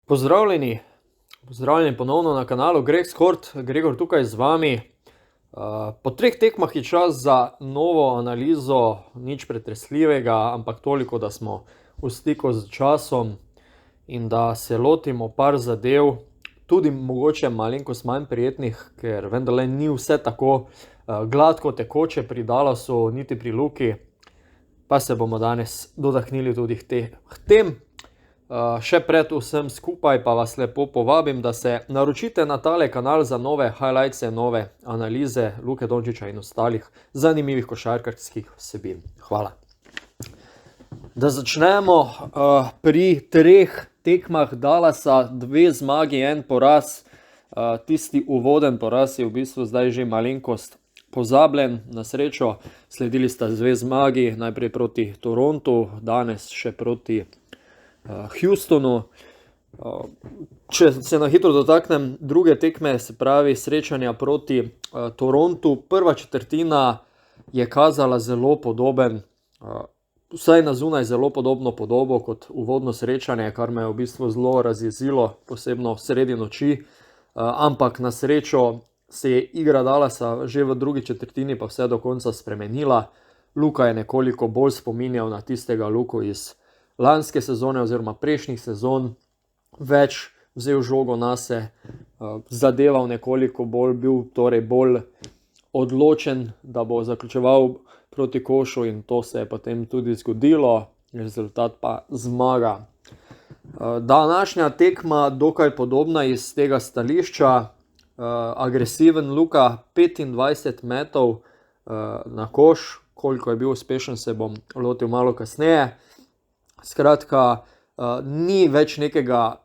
Pozdravljeni, pozdravljeni ponovno na kanalu Greg Skort, Gregor tukaj z vami. Po 3 tekmah je čas za novo analizo, nič pretresljivega, ampak toliko, da smo v stiku z časom in da se lotimo par zadev, tudi mogoče malenkost manj prijetnih, ker vendarle ni vse tako gladko tekoče pri Dallasu, niti pri Luki, pa se bomo danes dotaknili tudi teh tem. Še pred vsem skupaj pa vas lepo povabim, da se naročite na tale kanal za nove highlightse, nove analize Luke Dončića in ostalih zanimivih košarkarskih vsebin. Hvala. Da začnemo pri 3 tekmah Dallasa, 2 zmagi, 1 poraz. Tisti uvoden poraz je v bistvu zdaj že malenkost pozabljen, na srečo. Sledili sta 2 zmagi, najprej proti Torontu, danes še proti Houstonu. Če se na hitro dotaknem druge tekme, se pravi srečanja proti Torontu, prva četrtina je kazala zelo podoben, vsaj na zunaj zelo podobno podobo kot uvodno srečanje, kar me je v bistvu zelo razjezilo, posebno sredi noči, ampak na srečo se je igra Dallasa že v drugi četrtini pa vse do konca spremenila. Luka je nekoliko bolj spominjal na tistega Luko iz lanske sezone oziroma prejšnjih sezon, več vzel žogo nase, zadeval nekoliko bolj, bil torej bolj odločen, da bo zaključeval proti košu, in to se je potem tudi zgodilo, rezultat pa zmaga. Današnja tekma dokaj podobna iz tega stališča, agresiven Luka, 25 metov na koš, koliko je bil uspešen, se bom lotil malo kasneje. Skratka, ni več nekega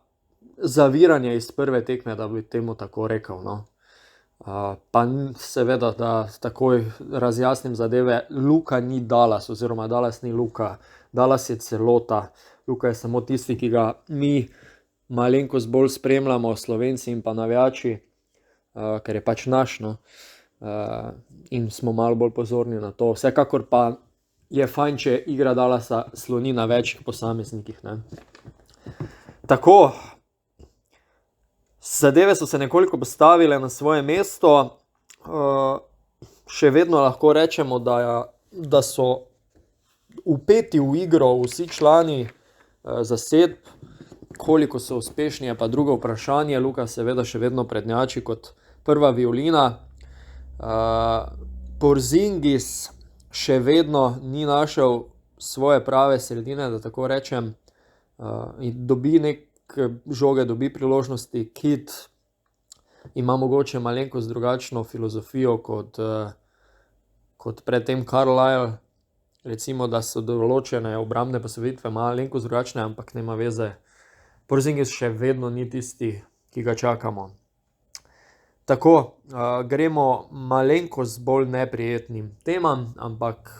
zaviranja iz prve tekme, da bi temu tako rekel, no. Pa seveda, da takoj razjasnim zadeve, Luka ni Dallas oziroma Dallas ni Luka. Dallas je celota, Luka je samo tisti, ki ga mi malenkost bolj spremljamo, Slovenci in pa navijači, ker je pač naš, no. In smo malo bolj pozorni na to. Vsekakor pa je fajn, če igra Dallasa sloni na več posameznikih, ne. Tako, zadeve so se nekoliko postavile na svoje mesto, še vedno lahko rečemo, da so vpeti v igro vsi člani zasedb, koliko so uspešni je pa drugo vprašanje. Luka seveda še vedno prednjači kot prva violina, Porzingis še vedno ni našel svoje prave sredine, da tako rečem, in dobi neke žoge, dobi priložnosti. Kid ima mogoče malenkost drugačno filozofijo kot predtem Carlisle, recimo, da so določene obrambne postavitve malenkost drugačne, ampak nema veze. Porzingis še vedno ni tisti, ki ga čakamo. Tako, gremo malenkost bolj neprijetnim temam, ampak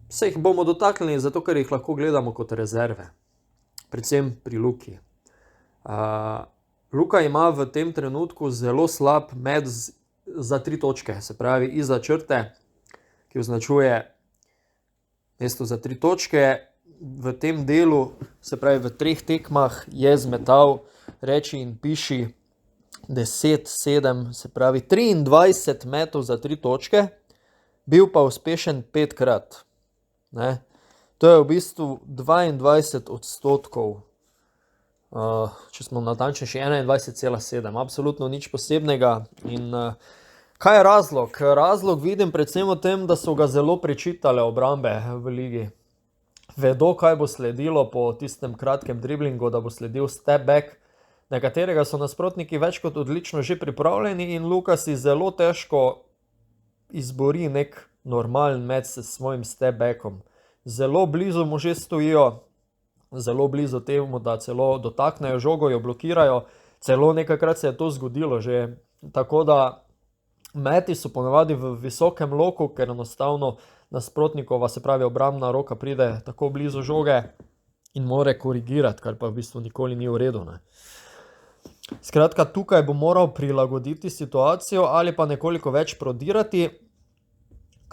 se jih bomo dotaknili, zato ker jih lahko gledamo kot rezerve. Predvsem pri Luki. Luka ima v tem trenutku zelo slab met za 3 točke, se pravi izza črte, ki označuje mesto za 3 točke. V tem delu, se pravi v 3 tekmah, je zmetal, reči in piši, 10-7, se pravi 23 metov za 3 točke, bil pa uspešen 5-krat. Ne? To je v bistvu 22%, če smo natančni, še 21,7, absolutno nič posebnega. In kaj je razlog? Razlog vidim predvsem v tem, da so ga zelo prečitale obrambe v ligi. Vedo, kaj bo sledilo po tistem kratkem driblingu, da bo sledil step back, na katerega so nasprotniki več kot odlično že pripravljeni, in Luka si zelo težko izbori nek normalen met s svojim step backom. Zelo blizu mu že stojijo, zelo blizu temu, da celo dotaknejo žogo, jo blokirajo, celo nekajkrat se je to zgodilo že. Tako da meti so ponavadi v visokem loku, ker enostavno nasprotnikova, se pravi obrambna roka, pride tako blizu žoge in more korigirati, kar pa v bistvu nikoli ni v redu, ne. Skratka, tukaj bo moral prilagoditi situacijo ali pa nekoliko več prodirati,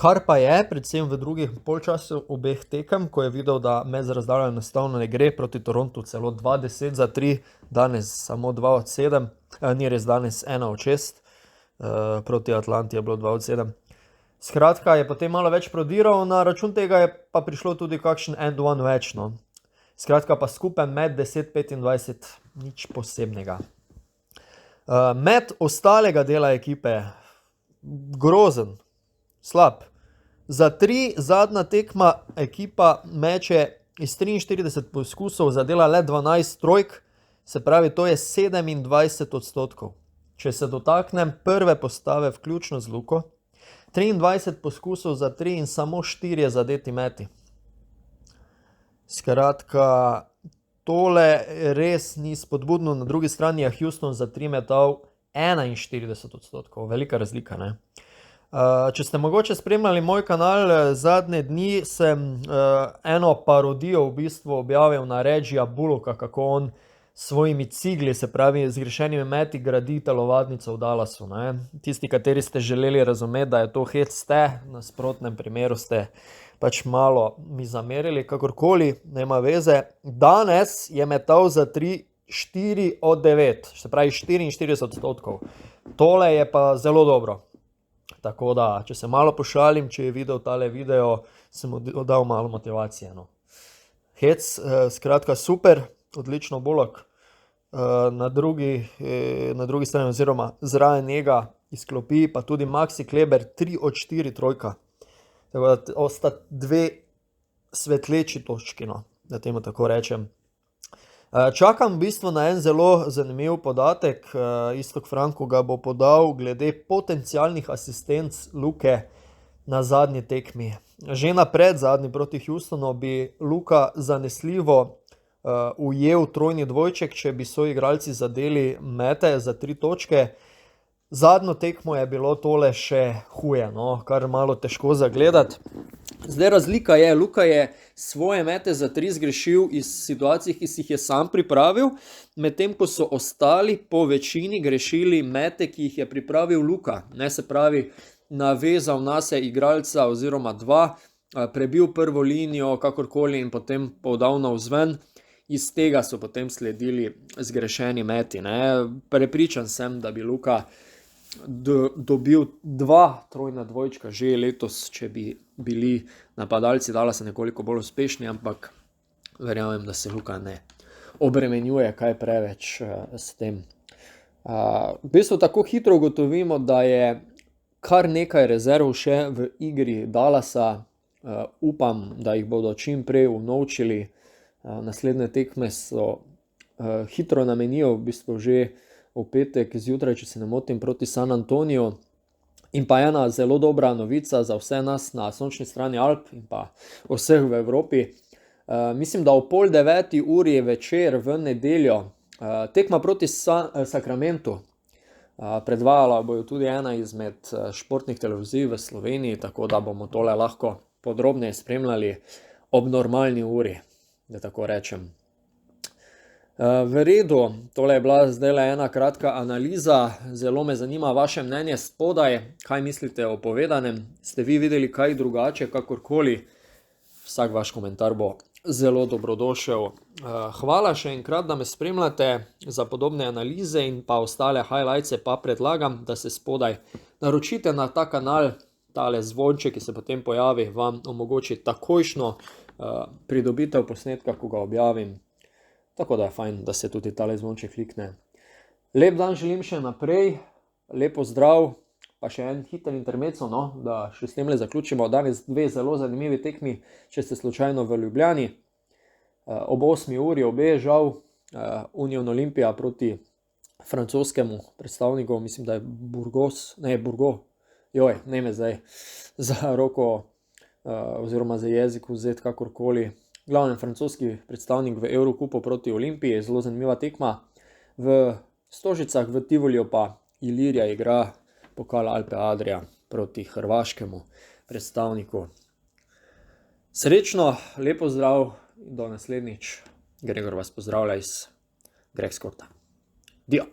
Kar pa je, predvsem v drugih polčasu obeh tekem, ko je videl, da med z razdaljo enostavno ne gre, proti Torontu celo 2-10 za 3, danes samo 2 od 7, ni res, danes 1 od 6, proti Atlanti je bilo 2 od 7. Skratka, je potem malo več prodiral, na račun tega je pa prišlo tudi kakšen end one več, no. Skratka, pa skupaj med 10-25, nič posebnega. Med ostalega dela ekipe, grozen, slab. Za 3 zadnja tekma ekipa meče iz 43 poskusov zadela le 12 trojk, se pravi, to je 27%. Če se dotaknem prve postave vključno z Luko, 23 poskusov za 3 in samo 4 zadeti meti. Skratka, tole res ni spodbudno, na drugi strani je Houston za 3 metal 41%, velika razlika, ne. Če ste mogoče spremljali moj kanal, zadnje dni sem eno parodijo v bistvu objavil na Reggija Bullocka, kako on s svojimi cigli, se pravi zgrešenimi meti, gradi telovadnico v Dallasu, ne. Tisti, kateri ste želeli razumeti, da je to hec, ste, v nasprotnem primeru ste pač malo mi zamerili, kakorkoli, nema veze. Danes je metal za 3 4 od 9, se pravi 44%. Tole je pa zelo dobro. Tako da, če se malo pošalim, če je videl tale video, sem mu dal malo motivacije, no. Hec, skratka super, odlično Bullock. Na drugi strani oziroma zraven njega izklopi pa tudi Maxi Kleber 3 od 4 trojka. Tako da osta 2 svetleči točki, no, da temu tako rečem. Čakam v bistvu na en zelo zanimiv podatek, Iztok Franko ga bo podal glede potencialnih asistenc Luke na zadnji tekmi. Že na predzadnji proti Houstonu bi Luka zanesljivo ujel trojni dvojček, če bi soigralci zadeli mete za 3 točke. Zadnjo tekmo je bilo tole še huje, no, kar malo težko zagledati. Zdaj razlika je, Luka je svoje mete za 3 zgrešil iz situacij, ki si jih je sam pripravil, medtem ko so ostali po večini grešili mete, ki jih je pripravil Luka. Ne, se pravi, navezal nase igralca oziroma 2, prebil prvo linijo, kakorkoli in potem podal navzven. Iz tega so potem sledili zgrešeni meti, ne. Prepričan sem, da bi Luka dobil 2 trojna dvojčka že letos, če bi bili napadalci Dallasa nekoliko bolj uspešni, ampak verjamem, da se Luka ne obremenjuje kaj preveč s tem. V bistvu tako hitro ugotovimo, da je kar nekaj rezerv še v igri Dallasa. Upam, da jih bodo čim prej unovčili. Naslednje tekme so hitro namenijo, v bistvu že v petek zjutraj, če se ne motim, proti San Antoniju. In pa ena zelo dobra novica za vse nas na sončni strani Alp in pa vseh v Evropi. Mislim, da ob 8:30 uri večer v nedeljo tekma proti Sacramentu. Predvajala bo jo tudi ena izmed športnih televizij v Sloveniji, tako da bomo tole lahko podrobneje spremljali ob normalni uri, da tako rečem. V redu, tole je bila zdaj le ena kratka analiza, zelo me zanima vaše mnenje spodaj, kaj mislite o povedanem, ste vi videli kaj drugače, kakorkoli, vsak vaš komentar bo zelo dobrodošel. Hvala še enkrat, da me spremljate, za podobne analize in pa ostale highlightse pa predlagam, da se spodaj naročite na ta kanal, tale zvonček, ki se potem pojavi, vam omogoči takojšno pridobitev posnetka, ko ga objavim. Tako da je fajn, da se tudi tale zvonček klikne. Lep dan želim še naprej, lepo zdrav, pa še en hiter intermezzo, no, da še s temle zaključimo. Danes 2 zelo zanimivi tekmi, če ste slučajno v Ljubljani. Ob 8 uri obe, žal, Union Olimpija proti francoskemu predstavniku, mislim, da je Burgos, ne, Burgo, ne me zdaj za roko oziroma za jezik vzeti kakorkoli. Glavnem francoski predstavnik v Evrokupu proti Olimpiji, zelo zanimiva tekma. V Stožicah v Tivoliju pa Ilirija igra pokal Alpe Adria proti hrvaškemu predstavniku. Srečno, lepo zdrav, do naslednjič. Gregor vas pozdravlja iz Gregskorta. Dio!